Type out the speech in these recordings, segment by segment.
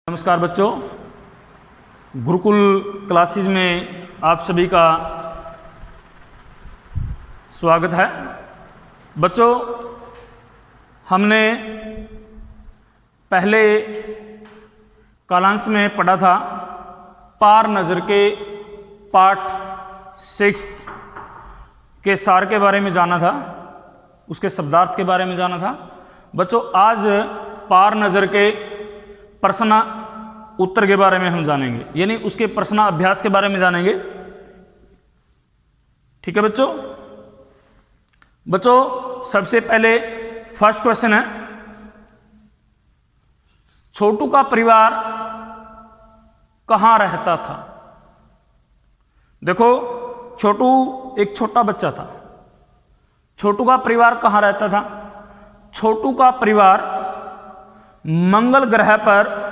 नमस्कार बच्चों, गुरुकुल क्लासेस में आप सभी का स्वागत है। बच्चों, हमने पहले कालांश में पढ़ा था पार नज़र के पाठ 6 के सार के बारे में जाना था, उसके शब्दार्थ के बारे में जाना था। बच्चों, आज पार नज़र के प्रश्न उत्तर के बारे में हम जानेंगे, यानी उसके प्रश्न अभ्यास के बारे में जानेंगे। ठीक है बच्चों। सबसे पहले फर्स्ट क्वेश्चन है, छोटू का परिवार कहाँ रहता था? देखो, छोटू एक छोटा बच्चा था। छोटू का परिवार कहाँ रहता था? छोटू का परिवार मंगल ग्रह पर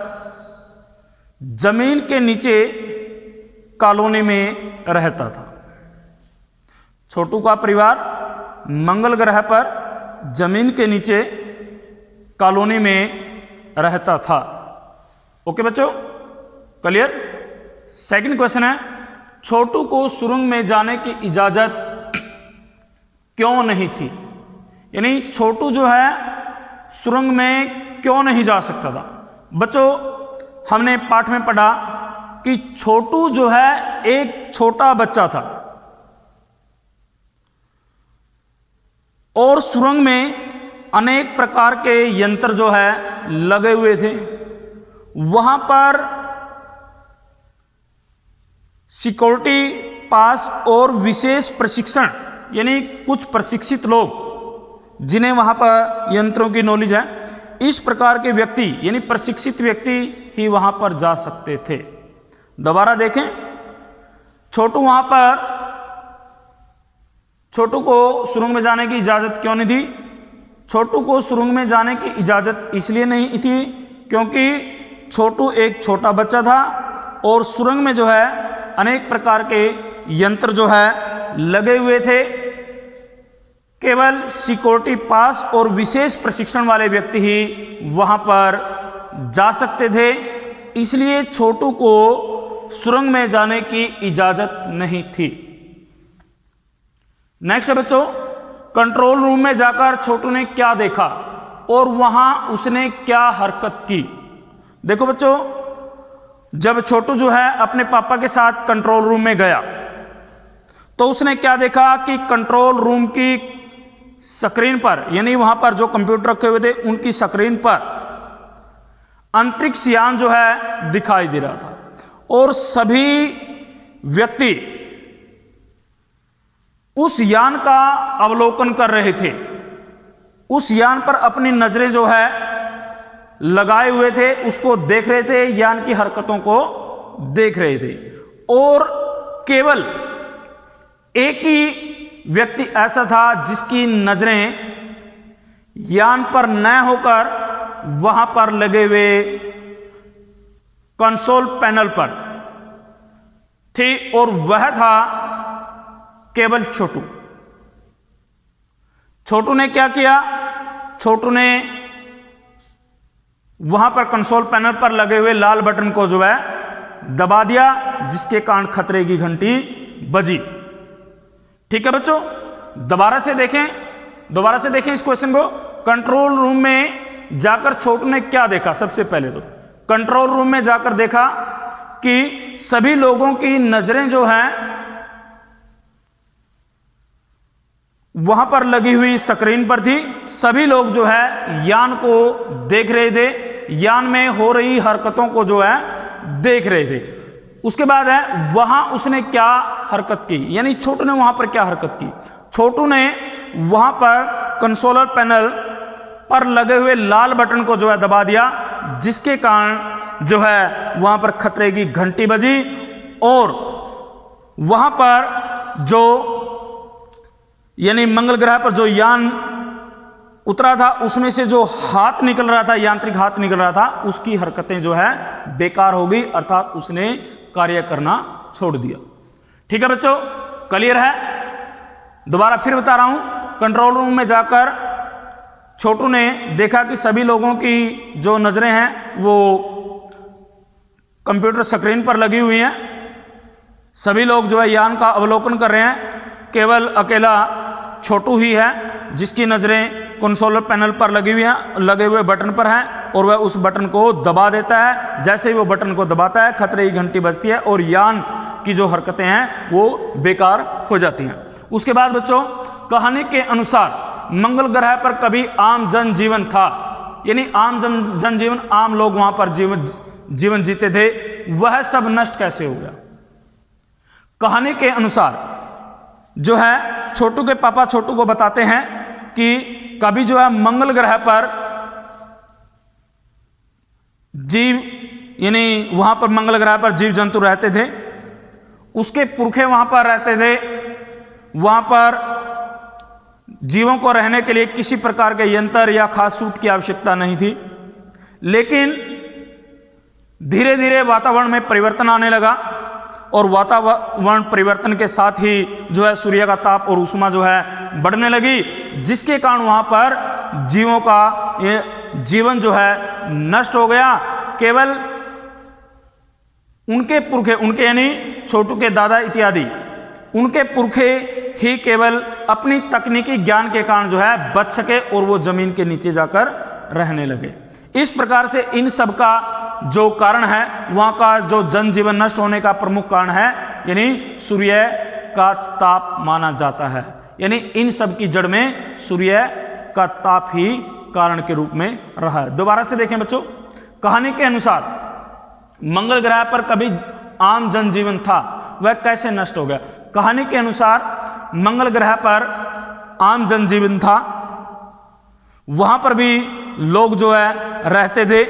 जमीन के नीचे कॉलोनी में रहता था। छोटू का परिवार मंगल ग्रह पर जमीन के नीचे कॉलोनी में रहता था। ओके बच्चों, क्लियर। सेकंड क्वेश्चन है, छोटू को सुरंग में जाने की इजाजत क्यों नहीं थी? यानी छोटू जो है सुरंग में क्यों नहीं जा सकता था? बच्चों, हमने पाठ में पढ़ा कि छोटू जो है एक छोटा बच्चा था और सुरंग में अनेक प्रकार के यंत्र जो है लगे हुए थे। वहां पर सिक्योरिटी पास और विशेष प्रशिक्षण, यानी कुछ प्रशिक्षित लोग जिन्हें वहां पर यंत्रों की नॉलेज है, इस प्रकार के व्यक्ति यानी प्रशिक्षित व्यक्ति ही वहां पर जा सकते थे। दोबारा देखें, छोटू वहां पर छोटू को सुरंग में जाने की इजाजत क्यों नहीं थी? छोटू को सुरंग में जाने की इजाजत इसलिए नहीं थी क्योंकि छोटू एक छोटा बच्चा था और सुरंग में जो है अनेक प्रकार के यंत्र जो है लगे हुए थे। केवल सिक्योरिटी पास और विशेष प्रशिक्षण वाले व्यक्ति ही वहां पर जा सकते थे, इसलिए छोटू को सुरंग में जाने की इजाजत नहीं थी। नेक्स्ट है बच्चों, कंट्रोल रूम में जाकर छोटू ने क्या देखा और वहां उसने क्या हरकत की? देखो बच्चों, जब छोटू जो है अपने पापा के साथ कंट्रोल रूम में गया तो उसने क्या देखा कि कंट्रोल रूम की स्क्रीन पर, यानी वहां पर जो कंप्यूटर रखे हुए थे उनकी स्क्रीन पर अंतरिक्ष यान जो है दिखाई दे रहा था और सभी व्यक्ति उस यान का अवलोकन कर रहे थे। उस यान पर अपनी नजरें जो है लगाए हुए थे, उसको देख रहे थे, यान की हरकतों को देख रहे थे। और केवल एक ही व्यक्ति ऐसा था जिसकी नजरें यान पर न होकर वहां पर लगे हुए कंसोल पैनल पर थी और वह था केवल छोटू। छोटू ने क्या किया? छोटू ने वहां पर कंसोल पैनल पर लगे हुए लाल बटन को जो है दबा दिया, जिसके कारण खतरे की घंटी बजी। ठीक है बच्चों, दोबारा से देखें इस क्वेश्चन को। कंट्रोल रूम में जाकर छोटू ने क्या देखा? सबसे पहले तो कंट्रोल रूम में जाकर देखा कि सभी लोगों की नजरें जो हैं वहां पर लगी हुई स्क्रीन पर थी। सभी लोग जो है यान को देख रहे थे, यान में हो रही हरकतों को जो है देख रहे थे। उसके बाद है वहां उसने क्या हरकत की, यानी छोटू ने वहां पर क्या हरकत की? छोटू ने वहां पर कंसोलर पैनल पर लगे हुए लाल बटन को जो है दबा दिया, जिसके कारण जो है वहां पर खतरे की घंटी बजी और वहां पर जो यानी मंगल ग्रह पर जो यान उतरा था उसमें से जो हाथ निकल रहा था, यांत्रिक हाथ निकल रहा था, उसकी हरकतें जो है बेकार हो गई, अर्थात उसने कार्य करना छोड़ दिया। ठीक है बच्चों, क्लियर है? दोबारा फिर बता रहा हूं, कंट्रोल रूम में जाकर छोटू ने देखा कि सभी लोगों की जो नजरें हैं वो कंप्यूटर स्क्रीन पर लगी हुई हैं। सभी लोग जो है यान का अवलोकन कर रहे हैं। केवल अकेला छोटू ही है जिसकी नज़रें कंसोल पैनल पर लगी हुई हैं, लगे हुए बटन पर हैं, और वह उस बटन को दबा देता है। जैसे ही वो बटन को दबाता है खतरे की घंटी बजती है और यान की जो हरकतें हैं वो बेकार हो जाती हैं। उसके बाद बच्चों, कहानी के अनुसार मंगल ग्रह पर कभी आम जनजीवन था, यानी आम जनजीवन, आम लोग वहां पर जीवन जीते थे, वह सब नष्ट कैसे हो गया? कहानी के अनुसार जो है छोटू के पापा छोटू को बताते हैं कि कभी जो है मंगल ग्रह पर जीव, यानी वहां पर मंगल ग्रह पर जीव जंतु रहते थे, उसके पुरखे वहां पर रहते थे। वहां पर जीवों को रहने के लिए किसी प्रकार के यंत्र या खास सूट की आवश्यकता नहीं थी। लेकिन धीरे धीरे वातावरण में परिवर्तन आने लगा और वातावरण परिवर्तन के साथ ही जो है सूर्य का ताप और ऊष्मा जो है बढ़ने लगी, जिसके कारण वहां पर जीवों का ये जीवन जो है नष्ट हो गया। केवल उनके पुरखे, उनके यानी छोटू के दादा इत्यादि, उनके पुरखे ही केवल अपनी तकनीकी ज्ञान के कारण जो है बच सके और वो जमीन के नीचे जाकर रहने लगे। इस प्रकार से इन सब का जो कारण है, वहां का जो जनजीवन नष्ट होने का प्रमुख कारण है, यानी सूर्य का ताप माना जाता है। यानी इन सब की जड़ में सूर्य का ताप ही कारण के रूप में रहा है। दोबारा से देखें बच्चों, कहानी के अनुसार मंगल ग्रह पर कभी आम जनजीवन था, वह कैसे नष्ट हो गया? कहानी के अनुसार मंगल ग्रह पर आम जनजीवन था, वहां पर भी लोग जो है रहते थे,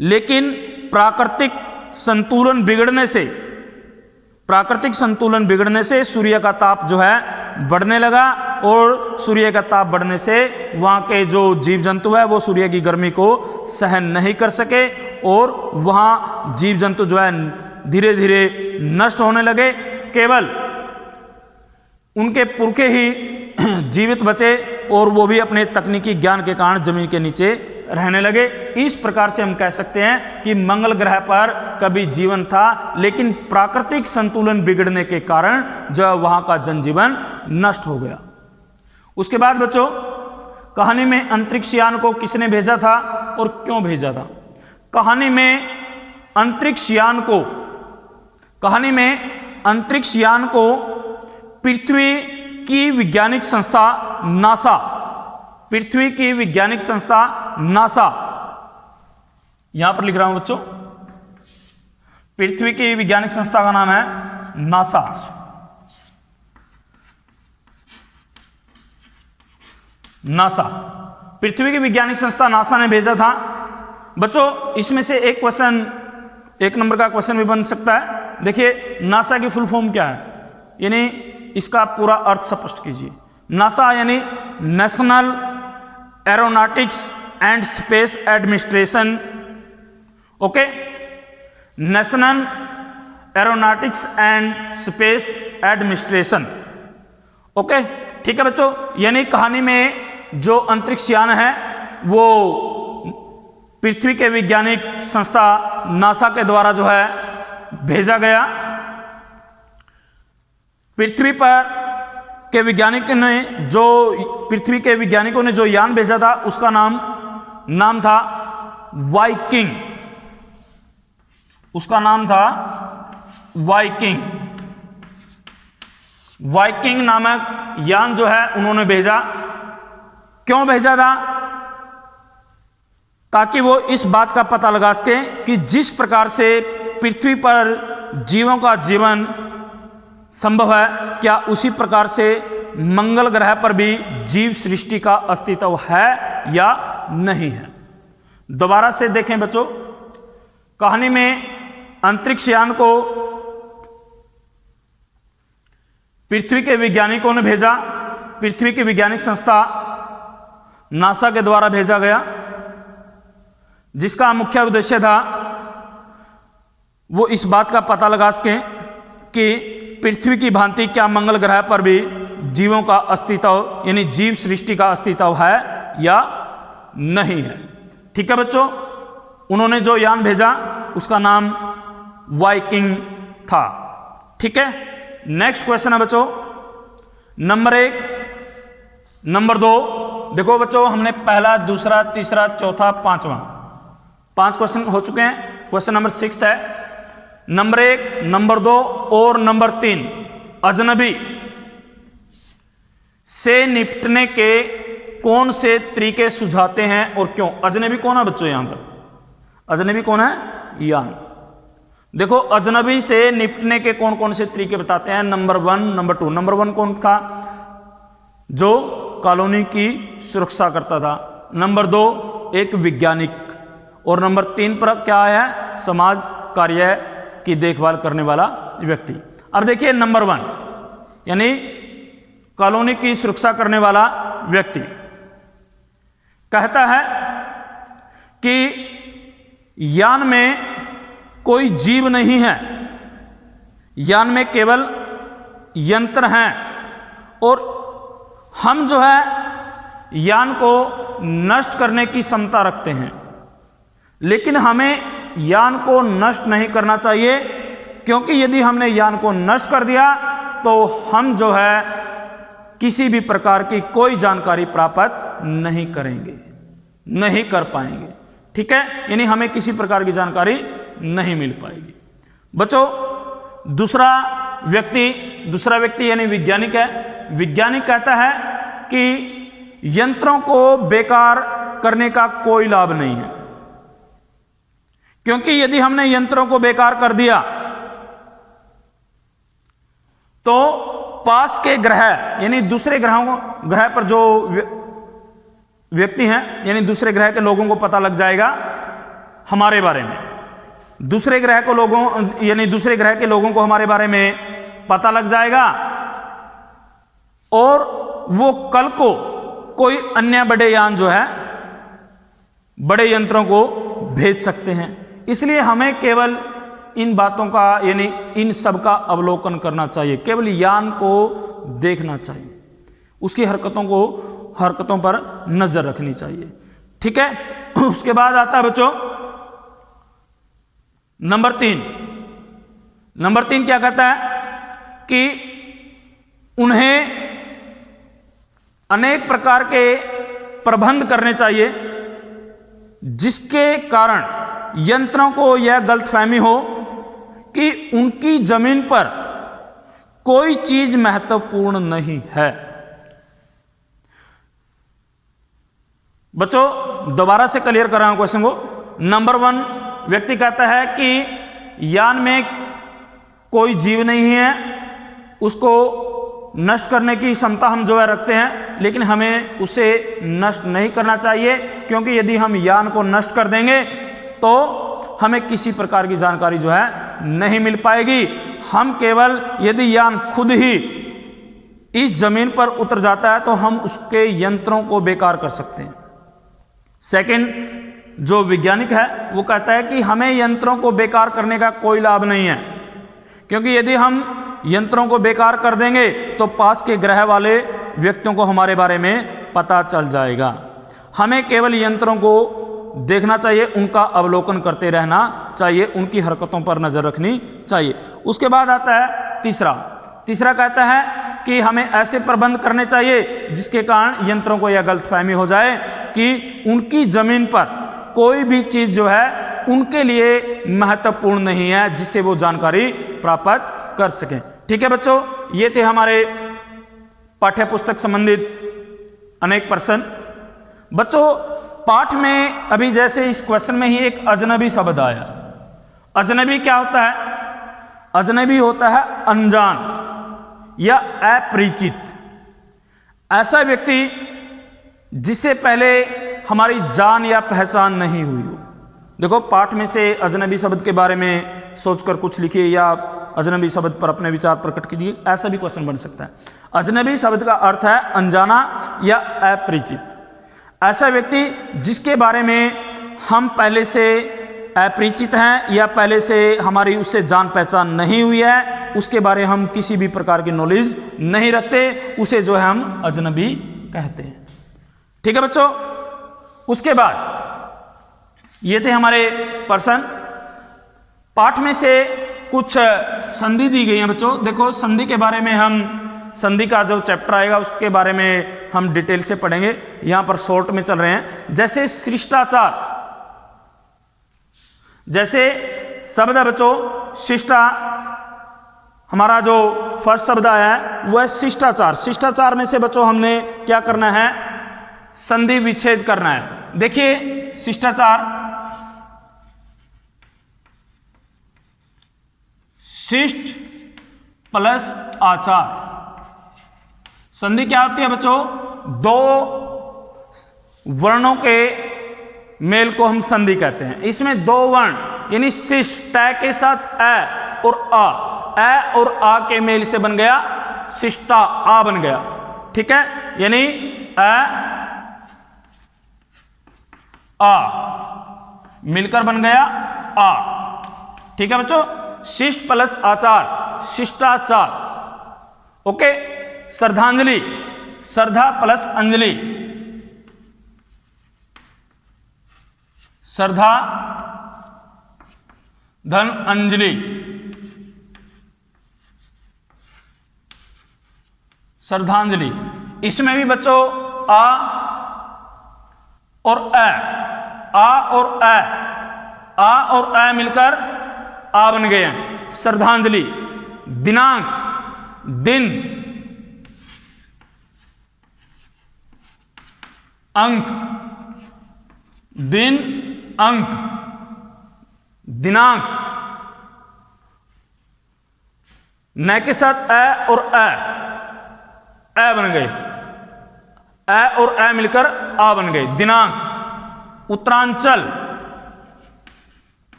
लेकिन प्राकृतिक संतुलन बिगड़ने से सूर्य का ताप जो है बढ़ने लगा और सूर्य का ताप बढ़ने से वहां के जो जीव जंतु है वो सूर्य की गर्मी को सहन नहीं कर सके और वहां जीव जंतु जो है धीरे धीरे नष्ट होने लगे। केवल उनके पुरखे ही जीवित बचे और वो भी अपने तकनीकी ज्ञान के कारण जमीन के नीचे रहने लगे। इस प्रकार से हम कह सकते हैं कि मंगल ग्रह पर कभी जीवन था, लेकिन प्राकृतिक संतुलन बिगड़ने के कारण जो वहां का जनजीवन नष्ट हो गया। उसके बाद बच्चों, कहानी में अंतरिक्ष यान को किसने भेजा था और क्यों भेजा था? कहानी में अंतरिक्ष यान को पृथ्वी की वैज्ञानिक संस्था नासा, यहां पर लिख रहा हूं बच्चों, पृथ्वी की वैज्ञानिक संस्था का नाम है नासा। पृथ्वी की वैज्ञानिक संस्था नासा ने भेजा था। बच्चों, इसमें से एक क्वेश्चन, 1 नंबर का क्वेश्चन भी बन सकता है। देखिए, नासा की फुल फॉर्म क्या है, यानी इसका पूरा अर्थ स्पष्ट कीजिए। नासा यानी national aeronautics and space administration. Okay, national aeronautics and space administration. Okay, ठीक है बच्चों, यानी कहानी में जो अंतरिक्ष यान है वो पृथ्वी के वैज्ञानिक संस्था नासा के द्वारा जो है भेजा गया। पृथ्वी के वैज्ञानिकों ने जो यान भेजा था उसका नाम था वाइकिंग। उसका नाम था वाइकिंग। वाइकिंग नामक यान जो है उन्होंने भेजा। क्यों भेजा था? ताकि वो इस बात का पता लगा सके कि जिस प्रकार से पृथ्वी पर जीवों का जीवन संभव है, क्या उसी प्रकार से मंगल ग्रह पर भी जीव सृष्टि का अस्तित्व है या नहीं है। दोबारा से देखें बच्चों, कहानी में अंतरिक्ष यान को पृथ्वी के वैज्ञानिकों ने भेजा। पृथ्वी की वैज्ञानिक संस्था नासा के द्वारा भेजा गया, जिसका मुख्य उद्देश्य था वो इस बात का पता लगा सकें कि पृथ्वी की भांति क्या मंगल ग्रह पर भी जीवों का अस्तित्व, यानी जीव सृष्टि का अस्तित्व है या नहीं है। ठीक है बच्चों, उन्होंने जो यान भेजा उसका नाम वाइकिंग था। ठीक है, नेक्स्ट क्वेश्चन है बच्चों नंबर 1, नंबर 2। देखो बच्चों हमने पहला, दूसरा, तीसरा, चौथा, पांचवा, 5 क्वेश्चन हो चुके हैं। क्वेश्चन नंबर 6 है। नंबर 1, नंबर 2 और नंबर 3 अजनबी से निपटने के कौन से तरीके सुझाते हैं और क्यों? अजनबी कौन है बच्चों? यहां पर अजनबी कौन है? यान। देखो अजनबी से निपटने के कौन कौन से तरीके बताते हैं। Number 1, number 2। नंबर 1 कौन था? जो कॉलोनी की सुरक्षा करता था। नंबर 2 एक वैज्ञानिक, और नंबर 3 पर क्या है? समाज कार्य की देखभाल करने वाला व्यक्ति। अब देखिए नंबर 1 यानी कॉलोनी की सुरक्षा करने वाला व्यक्ति कहता है कि यान में कोई जीव नहीं है, यान में केवल यंत्र हैं, और हम जो है यान को नष्ट करने की क्षमता रखते हैं, लेकिन हमें यान को नष्ट नहीं करना चाहिए, क्योंकि यदि हमने यान को नष्ट कर दिया तो हम जो है किसी भी प्रकार की कोई जानकारी प्राप्त नहीं करेंगे, नहीं कर पाएंगे। ठीक है, यानी हमें किसी प्रकार की जानकारी नहीं मिल पाएगी। बच्चों दूसरा व्यक्ति यानी वैज्ञानिक है। वैज्ञानिक कहता है कि यंत्रों को बेकार करने का कोई लाभ नहीं है, क्योंकि यदि हमने यंत्रों को बेकार कर दिया तो पास के ग्रह यानी दूसरे ग्रह पर जो व्यक्ति हैं यानी दूसरे ग्रह के लोगों को पता लग जाएगा हमारे बारे में। दूसरे ग्रह के लोगों को हमारे बारे में पता लग जाएगा, और वो कल को कोई अन्य बड़े यान जो है बड़े यंत्रों को भेज सकते हैं। इसलिए हमें केवल इन बातों का यानी इन सब का अवलोकन करना चाहिए, केवल यान को देखना चाहिए, उसकी हरकतों पर नजर रखनी चाहिए। ठीक है, उसके बाद आता है बच्चों नंबर 3। नंबर 3 क्या कहता है कि उन्हें अनेक प्रकार के प्रबंध करने चाहिए जिसके कारण यंत्रों को यह गलतफहमी हो कि उनकी जमीन पर कोई चीज महत्वपूर्ण नहीं है। बच्चों दोबारा से क्लियर कर रहा हूं क्वेश्चन को। नंबर 1 व्यक्ति कहता है कि यान में कोई जीव नहीं है, उसको नष्ट करने की क्षमता हम जो है रखते हैं, लेकिन हमें उसे नष्ट नहीं करना चाहिए, क्योंकि यदि हम यान को नष्ट कर देंगे तो हमें किसी प्रकार की जानकारी जो है नहीं मिल पाएगी। हम केवल यदि यान खुद ही इस जमीन पर उतर जाता है तो हम उसके यंत्रों को बेकार कर सकते हैं। सेकंड जो वैज्ञानिक है वो कहता है कि हमें यंत्रों को बेकार करने का कोई लाभ नहीं है, क्योंकि यदि हम यंत्रों को बेकार कर देंगे तो पास के ग्रह वाले व्यक्तियों को हमारे बारे में पता चल जाएगा। हमें केवल यंत्रों को देखना चाहिए, उनका अवलोकन करते रहना चाहिए, उनकी हरकतों पर नजर रखनी चाहिए। उसके बाद आता है तीसरा कहता है कि हमें ऐसे प्रबंध करने चाहिए जिसके कारण यंत्रों को यह गलतफहमी हो जाए कि उनकी जमीन पर कोई भी चीज जो है उनके लिए महत्वपूर्ण नहीं है, जिससे वो जानकारी प्राप्त कर सकें। ठीक है बच्चों, ये थे हमारे पाठ्य पुस्तक संबंधित अनेक प्रश्न। बच्चों पाठ में अभी जैसे इस क्वेश्चन में ही एक अजनबी शब्द आया। अजनबी क्या होता है? अजनबी होता है अनजान या अपरिचित, ऐसा व्यक्ति जिससे पहले हमारी जान या पहचान नहीं हुई हो। देखो पाठ में से अजनबी शब्द के बारे में सोचकर कुछ लिखिए या अजनबी शब्द पर अपने विचार प्रकट कीजिए, ऐसा भी क्वेश्चन बन सकता है। अजनबी शब्द का अर्थ है अनजाना या अपरिचित, ऐसा व्यक्ति जिसके बारे में हम पहले से अपरिचित हैं या पहले से हमारी उससे जान पहचान नहीं हुई है, उसके बारे में हम किसी भी प्रकार की नॉलेज नहीं रखते, उसे जो है हम अजनबी कहते हैं। ठीक है बच्चों, उसके बाद ये थे हमारे प्रश्न। पाठ में से कुछ संधि दी गई है बच्चों। देखो संधि के बारे में हम संधि का जो चैप्टर आएगा उसके बारे में हम डिटेल से पढ़ेंगे, यहां पर शॉर्ट में चल रहे हैं। जैसे शिष्टाचार, जैसे शब्द है बच्चों शिष्टा, हमारा जो फर्स्ट शब्द आया है वह शिष्टाचार। शिष्टाचार में से बच्चों हमने क्या करना है, संधि विच्छेद करना है। देखिए शिष्टाचार, शिष्ट प्लस आचार, संधि क्या होती है बच्चों, दो वर्णों के मेल को हम संधि कहते हैं। इसमें दो वर्ण यानी शिष्ट ट के साथ ए और ए और आ के मेल से बन गया शिष्टा, आ बन गया, ठीक है, यानी ए आ मिलकर बन गया आ, ठीक है बच्चों। शिष्ट प्लस आचार, शिष्टाचार, ओके। श्रद्धांजलि, श्रद्धा प्लस अंजलि, श्रद्धा धन अंजलि, श्रद्धांजलि। इसमें भी बच्चों आ और ए, आ और ए, आ और ए मिलकर आ बन गए हैं, श्रद्धांजलि। दिनांक, दिन, अंक, दिन, अंक, दिनांक, न के साथ ए और ए बन गए, ए और ए मिलकर आ बन गए, दिनांक। उत्तरांचल,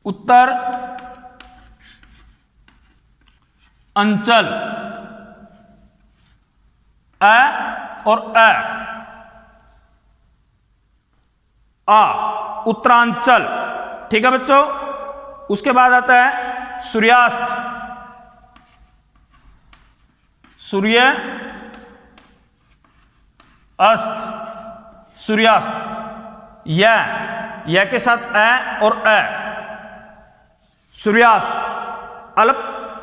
उत्तर अंचल, ए और ए, आ, उत्तरांचल, ठीक है बच्चों। उसके बाद आता है सूर्यास्त, सूर्य अस्त, सूर्यास्त, यह के साथ ए और ए, सूर्यास्त।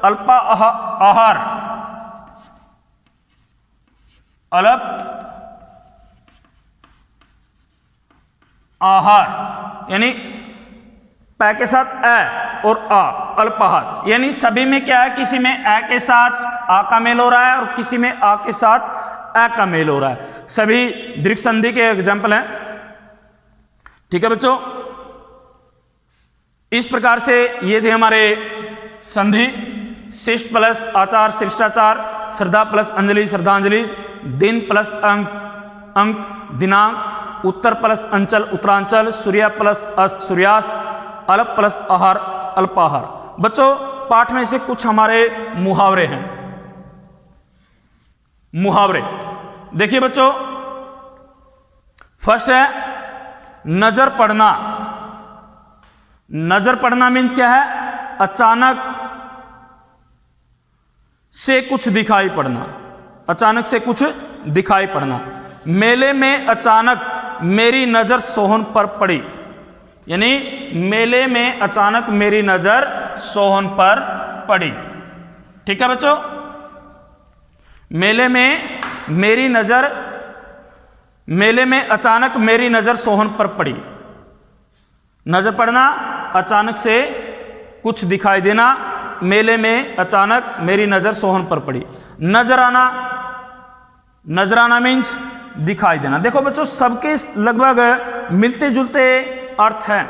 अल्पा आहार, अल्प आहार, यानी पै के साथ ए और आ, अल्पाहार। यानी सभी में क्या है, किसी में ए के साथ आ का मेल हो रहा है और किसी में आ के साथ ए का मेल हो रहा है। सभी दीर्घ संधि के एग्जाम्पल हैं, ठीक है बच्चों। इस प्रकार से ये थे हमारे संधि, शिष्ट प्लस आचार शिष्टाचार, श्रद्धा प्लस अंजलि श्रद्धांजलि, दिन प्लस अंक दिनांक, उत्तर प्लस अंचल उत्तरांचल, सूर्य प्लस अस्त सूर्यास्त, अल्प प्लस आहार अल्पाहार। बच्चों पाठ में से कुछ हमारे मुहावरे हैं। मुहावरे देखिए बच्चों, फर्स्ट है नजर पड़ना। नजर पड़ना मीन्स क्या है, अचानक से कुछ दिखाई पड़ना, अचानक से कुछ दिखाई पड़ना। मेले में अचानक मेरी नजर सोहन पर पड़ी, यानी मेले में अचानक मेरी नजर सोहन पर पड़ी, ठीक है बच्चों। मेले में मेरी नजर, मेले में अचानक मेरी नजर सोहन पर पड़ी। नजर पड़ना, अचानक से कुछ दिखाई देना, मेले में अचानक मेरी नजर सोहन पर पड़ी। नजर आना, नजर आना मीन्स दिखाई देना। देखो बच्चों सबके लगभग मिलते जुलते अर्थ हैं।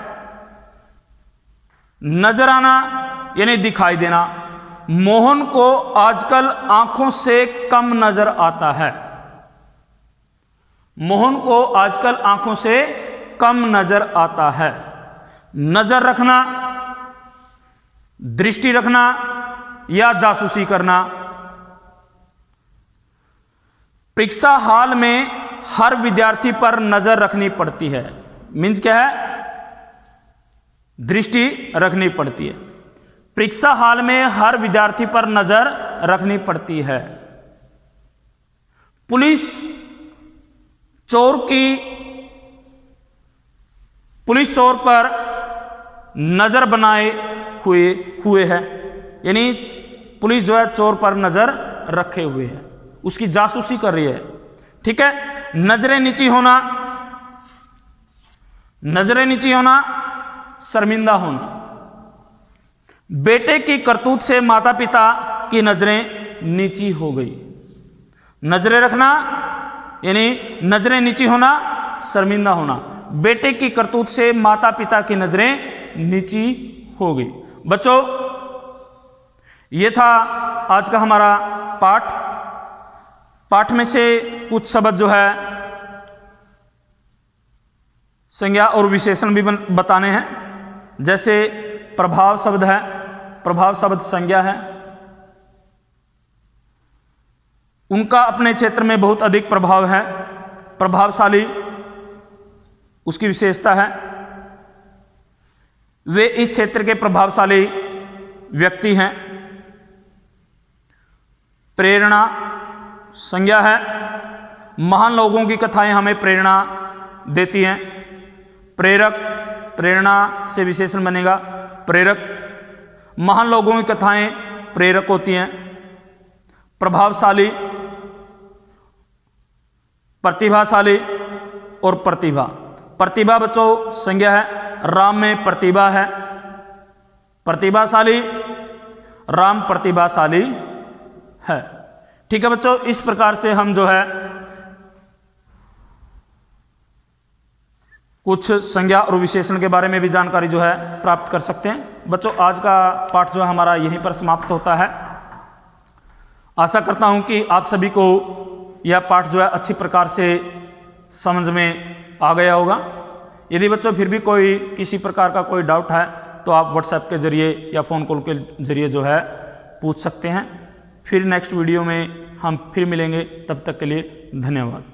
नजर आना यानी दिखाई देना। मोहन को आजकल आंखों से कम नजर आता है। मोहन को आजकल आंखों से कम नजर आता है। नजर रखना, दृष्टि रखना या जासूसी करना। परीक्षा हॉल में हर विद्यार्थी पर नजर रखनी पड़ती है, मीन्स क्या है, दृष्टि रखनी पड़ती है। परीक्षा हॉल में हर विद्यार्थी पर नजर रखनी पड़ती है। पुलिस चोर पर नजर बनाए हुए है, यानी पुलिस जो है चोर पर नजर रखे हुए है, उसकी जासूसी कर रही है। ठीक है, नजरें नीची होना, नजरें नीची होना, शर्मिंदा होना। बेटे की करतूत से माता पिता की नजरें नीची हो गई। नजरें रखना यानी नजरें नीची होना, शर्मिंदा होना। बेटे की करतूत से माता पिता की नजरें नीची हो गई। बच्चों, यह था आज का हमारा पाठ। पाठ में से कुछ शब्द जो है संज्ञा और विशेषण भी बताने हैं। जैसे प्रभाव शब्द है, प्रभाव शब्द संज्ञा है, उनका अपने क्षेत्र में बहुत अधिक प्रभाव है। प्रभावशाली उसकी विशेषता है, वे इस क्षेत्र के प्रभावशाली व्यक्ति हैं। प्रेरणा संज्ञा है, महान लोगों की कथाएं हमें प्रेरणा देती हैं। प्रेरक, प्रेरणा से विशेषण बनेगा प्रेरक, महान लोगों की कथाएं प्रेरक होती हैं। प्रभावशाली, प्रतिभाशाली और प्रतिभा। प्रतिभा बच्चों संज्ञा है, राम में प्रतिभा है। प्रतिभाशाली, राम प्रतिभाशाली है। ठीक है बच्चों, इस प्रकार से हम जो है कुछ संज्ञा और विशेषण के बारे में भी जानकारी जो है प्राप्त कर सकते हैं। बच्चों, आज का पाठ जो है हमारा यहीं पर समाप्त होता है। आशा करता हूं कि आप सभी को यह पाठ जो है अच्छी प्रकार से समझ में आ गया होगा। यदि बच्चों फिर भी कोई किसी प्रकार का कोई डाउट है तो आप व्हाट्सएप के जरिए या फ़ोन कॉल के जरिए जो है पूछ सकते हैं। फिर नेक्स्ट वीडियो में हम फिर मिलेंगे, तब तक के लिए धन्यवाद।